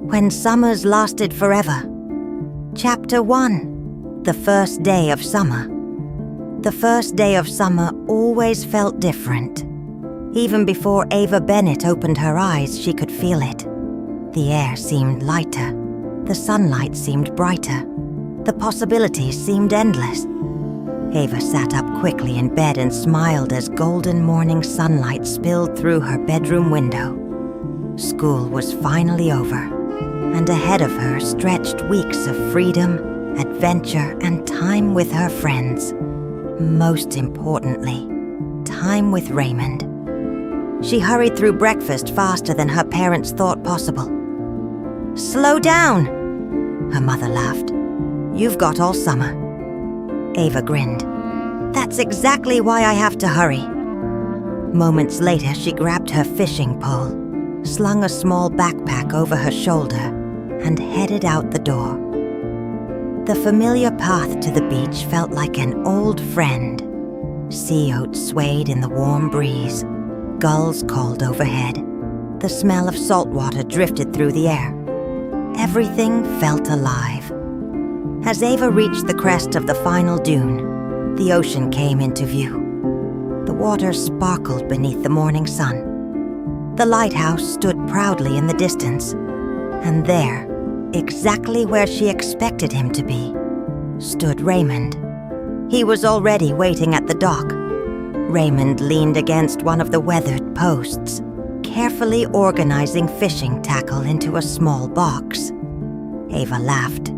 When summers lasted forever. Chapter 1. The first day of summer. The first day of summer always felt different. Even before Ava Bennett opened her eyes, she could feel it. The air seemed lighter. The sunlight seemed brighter. The possibilities seemed endless. Ava sat up quickly in bed and smiled as golden morning sunlight spilled through her bedroom window. School was finally over, and ahead of her stretched weeks of freedom, adventure, and time with her friends. Most importantly, time with Raymond. She hurried through breakfast faster than her parents thought possible. "Slow down," her mother laughed. "You've got all summer." Ava grinned. "That's exactly why I have to hurry." Moments later, she grabbed her fishing pole, slung a small backpack over her shoulder, and headed out the door. The familiar path to the beach felt like an old friend. Sea oats swayed in the warm breeze. Gulls called overhead. The smell of salt water drifted through the air. Everything felt alive. As Ava reached the crest of the final dune, the ocean came into view. The water sparkled beneath the morning sun. The lighthouse stood proudly in the distance, and there, exactly where she expected him to be, stood Raymond. He was already waiting at the dock. Raymond leaned against one of the weathered posts, carefully organizing fishing tackle into a small box. Ava laughed.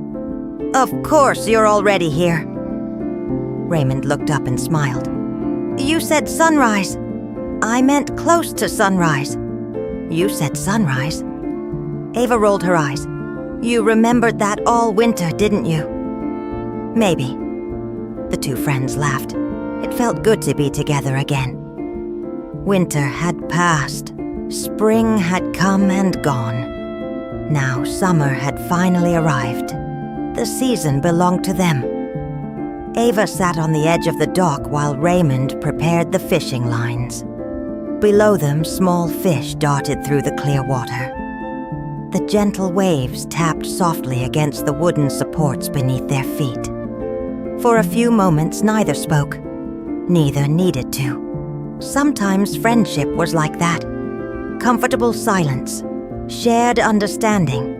"Of course you're already here." Raymond looked up and smiled. "You said sunrise." "I meant close to sunrise." "You said sunrise." Ava rolled her eyes. "You remembered that all winter, didn't you?" "Maybe." The two friends laughed. It felt good to be together again. Winter had passed. Spring had come and gone. Now summer had finally arrived. The season belonged to them. Ava sat on the edge of the dock while Raymond prepared the fishing lines. Below them, small fish darted through the clear water. The gentle waves tapped softly against the wooden supports beneath their feet. For a few moments, neither spoke. Neither needed to. Sometimes friendship was like that. Comfortable silence, shared understanding,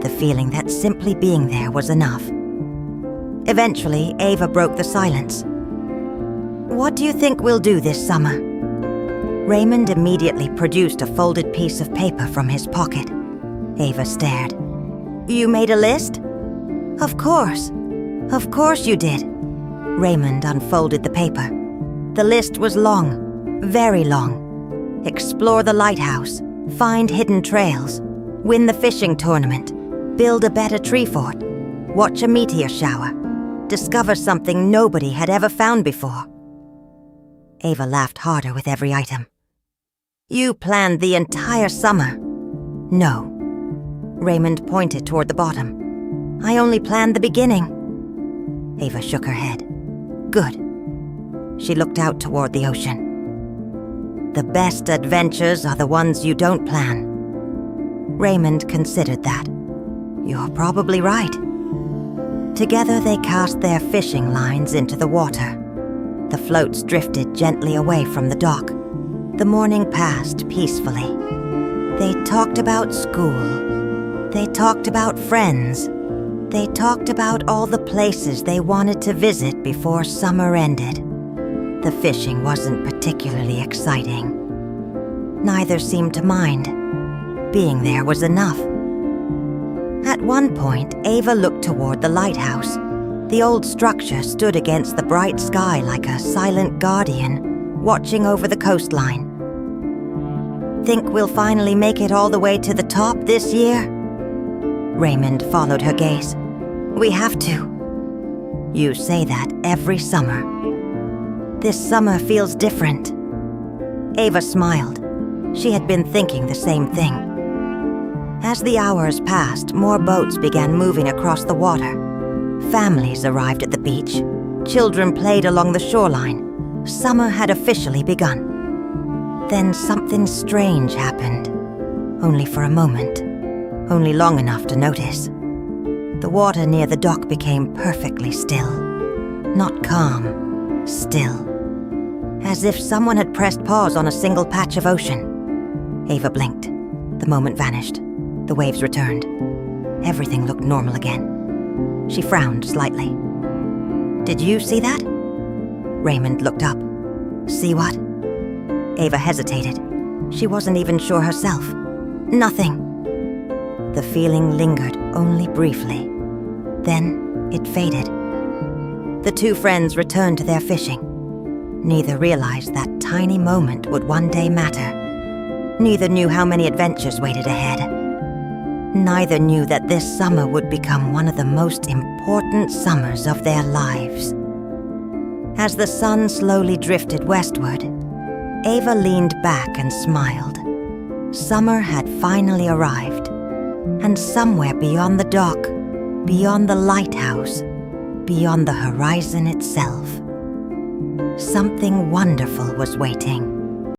the feeling that simply being there was enough. Eventually, Ava broke the silence. "What do you think we'll do this summer?" Raymond immediately produced a folded piece of paper from his pocket. Ava stared. "You made a list?" "Of course. Of course you did." Raymond unfolded the paper. The list was long, very long. Explore the lighthouse, find hidden trails, win the fishing tournament, build a better tree fort, watch a meteor shower, discover something nobody had ever found before. Ava laughed harder with every item. "You planned the entire summer." "No." Raymond pointed toward the bottom. "I only planned the beginning." Ava shook her head. "Good." She looked out toward the ocean. "The best adventures are the ones you don't plan." Raymond considered that. "You're probably right." Together they cast their fishing lines into the water. The floats drifted gently away from the dock. The morning passed peacefully. They talked about school. They talked about friends. They talked about all the places they wanted to visit before summer ended. The fishing wasn't particularly exciting. Neither seemed to mind. Being there was enough. At one point, Ava looked toward the lighthouse. The old structure stood against the bright sky like a silent guardian, watching over the coastline. "Think we'll finally make it all the way to the top this year?" Raymond followed her gaze. "We have to." "You say that every summer." "This summer feels different." Ava smiled. She had been thinking the same thing. As the hours passed, more boats began moving across the water. Families arrived at the beach. Children played along the shoreline. Summer had officially begun. Then something strange happened. Only for a moment. only long enough to notice. The water near the dock became perfectly still. Not calm, still. As if someone had pressed pause on a single patch of ocean. Ava blinked. The moment vanished. The waves returned. Everything looked normal again. She frowned slightly. "Did you see that?" Raymond looked up. "See what?" Ava hesitated. She wasn't even sure herself. "Nothing." The feeling lingered only briefly. Then it faded. The two friends returned to their fishing. Neither realized that tiny moment would one day matter. Neither knew how many adventures waited ahead. Neither knew that this summer would become one of the most important summers of their lives. As the sun slowly drifted westward, Ava leaned back and smiled. Summer had finally arrived, and somewhere beyond the dock, beyond the lighthouse, beyond the horizon itself, something wonderful was waiting.